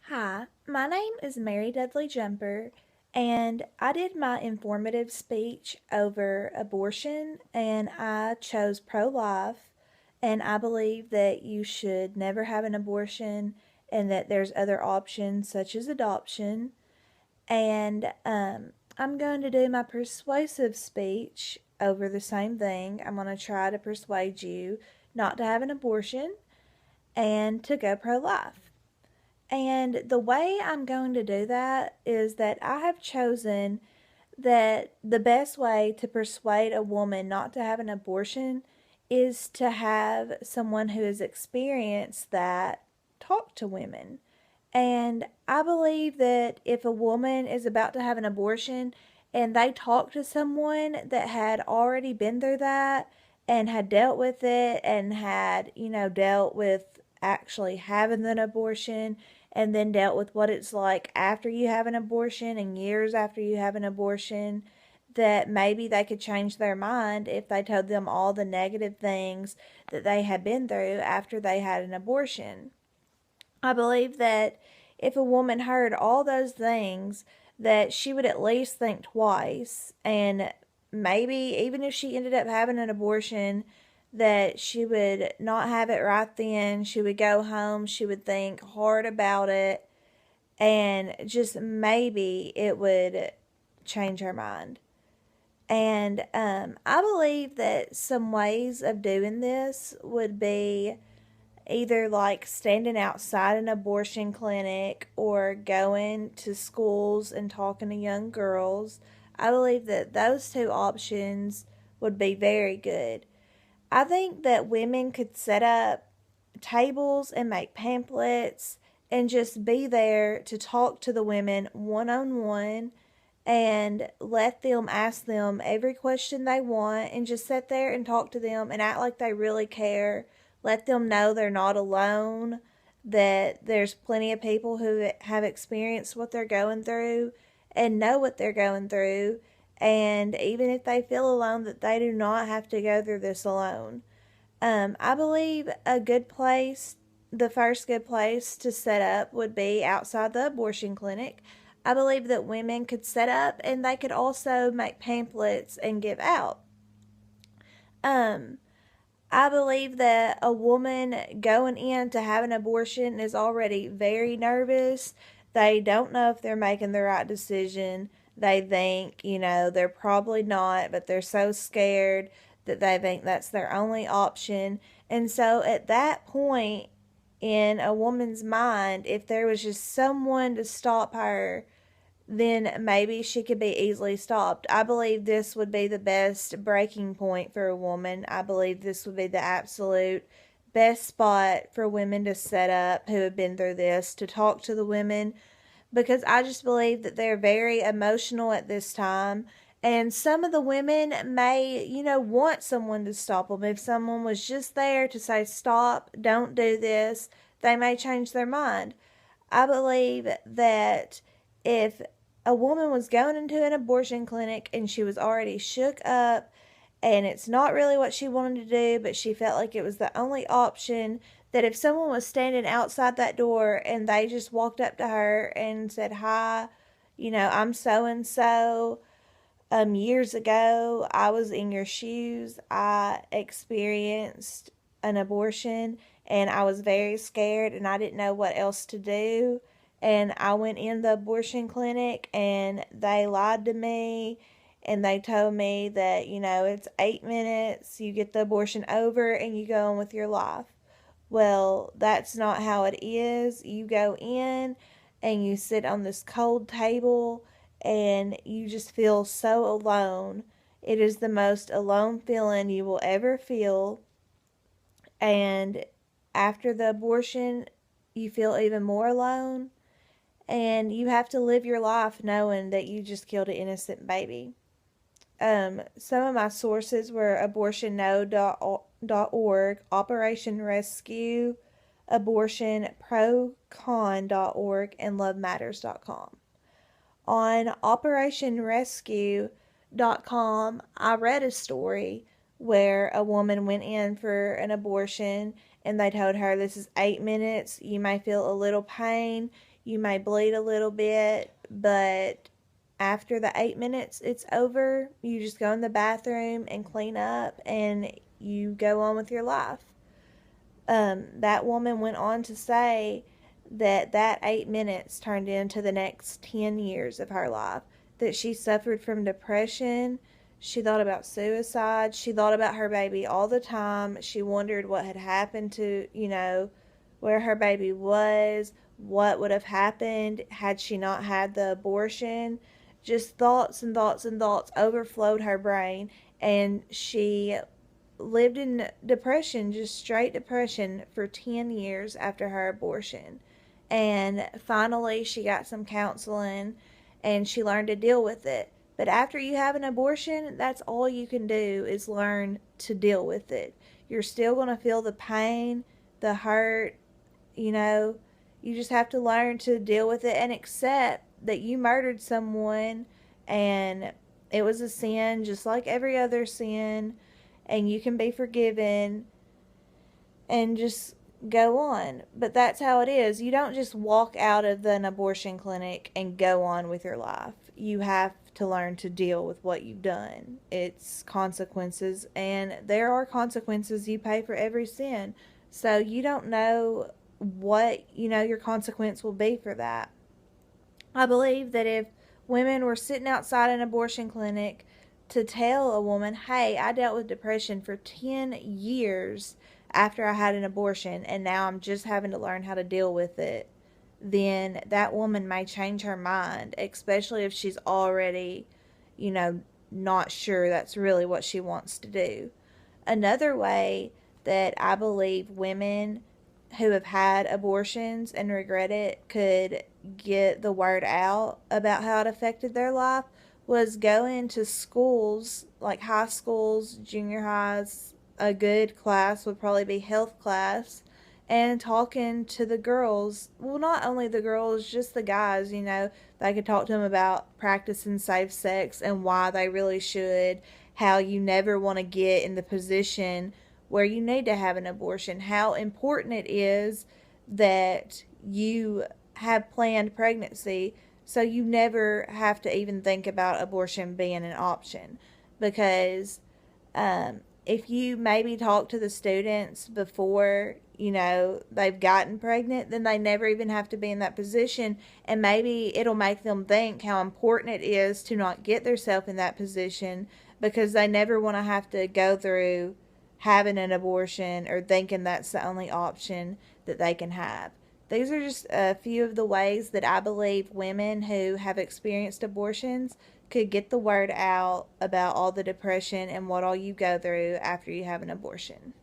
Hi, my name is Mary Dudley Jumper, and I did my informative speech over abortion, and I chose pro life. And I believe that you should never have an abortion and that there's other options such as adoption. And I'm going to do my persuasive speech over the same thing. I'm going to try to persuade you not to have an abortion and to go pro life. And the way I'm going to do that is that I have chosen that the best way to persuade a woman not to have an abortion is to have someone who has experienced that talk to women. And I believe that if a woman is about to have an abortion and they talk to someone that had already been through that and had dealt with it and had, dealt with actually having an abortion and then dealt with what it's like after you have an abortion and years after you have an abortion, that maybe they could change their mind if they told them all the negative things that they had been through after they had an abortion. I believe that if a woman heard all those things, that she would at least think twice, and maybe even if she ended up having an abortion, that she would not have it right then. She would go home, she would think hard about it, and just maybe it would change her mind. And I believe that some ways of doing this would be either like standing outside an abortion clinic or going to schools and talking to young girls. I believe that those two options would be very good. I think that women could set up tables and make pamphlets and just be there to talk to the women one on one and let them ask them every question they want and just sit there and talk to them and act like they really care. Let them know they're not alone, that there's plenty of people who have experienced what they're going through and know what they're going through. And even if they feel alone, that they do not have to go through this alone. I believe a good place, the first good place to set up would be outside the abortion clinic. I believe that women could set up and they could also make pamphlets and give out. Um, I believe that a woman going in to have an abortion is already very nervous. They don't know if they're making the right decision. They think, they're probably not, but they're so scared that they think that's their only option. And so at that point in a woman's mind, if there was just someone to stop her, then maybe she could be easily stopped. I believe this would be the best breaking point for a woman. I believe this would be the absolute best spot for women to set up who have been through this to talk to the women, because I just believe that they're very emotional at this time. And some of the women may, want someone to stop them. If someone was just there to say, stop, don't do this, they may change their mind. I believe that if a woman was going into an abortion clinic and she was already shook up and it's not really what she wanted to do, but she felt like it was the only option, that if someone was standing outside that door and they just walked up to her and said, hi, I'm so and so. Years ago, I was in your shoes. I experienced an abortion and I was very scared and I didn't know what else to do. And I went in the abortion clinic and they lied to me and they told me that, it's 8 minutes, you get the abortion over and you go on with your life. Well, that's not how it is. You go in and you sit on this cold table and you just feel so alone. It is the most alone feeling you will ever feel. And after the abortion, you feel even more alone. And you have to live your life knowing that you just killed an innocent baby. Some of my sources were abortionno.org, Operation Rescue, abortionprocon.org, and lovematters.com. On operationrescue.com, I read a story where a woman went in for an abortion and they told her, this is 8 minutes, you may feel a little pain, You may bleed a little bit, but after the 8 minutes it's over, you just go in the bathroom and clean up and you go on with your life. That woman went on to say that that 8 minutes turned into the next 10 years of her life, that she suffered from depression. She thought about suicide. She thought about her baby all the time. She wondered what had happened to, where her baby was, what would have happened had she not had the abortion. Just thoughts and thoughts and thoughts overflowed her brain, and she lived in depression, just straight depression, for 10 years after her abortion. And finally, she got some counseling and she learned to deal with it. But after you have an abortion, that's all you can do is learn to deal with it. You're still going to feel the pain, the hurt, you know. You just have to learn to deal with it and accept that you murdered someone and it was a sin just like every other sin, and you can be forgiven and just go on. But that's how it is. You don't just walk out of an abortion clinic and go on with your life. You have to learn to deal with what you've done. It's consequences, and there are consequences you pay for every sin. So you don't know what, your consequence will be for that. I believe that if women were sitting outside an abortion clinic to tell a woman, hey, I dealt with depression for 10 years after I had an abortion and now I'm just having to learn how to deal with it, then that woman may change her mind, especially if she's already, not sure that's really what she wants to do. Another way that I believe women who have had abortions and regret it could get the word out about how it affected their life was going to schools, like high schools, junior highs. A good class would probably be health class, and talking to the girls. Well, not only the girls, just the guys, they could talk to them about practicing safe sex and why they really should, how you never want to get in the position where you need to have an abortion, how important it is that you have planned pregnancy so you never have to even think about abortion being an option. Because if you maybe talk to the students before, they've gotten pregnant, then they never even have to be in that position. And maybe it'll make them think how important it is to not get themselves in that position, because they never want to have to go through having an abortion or thinking that's the only option that they can have. These are just a few of the ways that I believe women who have experienced abortions could get the word out about all the depression and what all you go through after you have an abortion.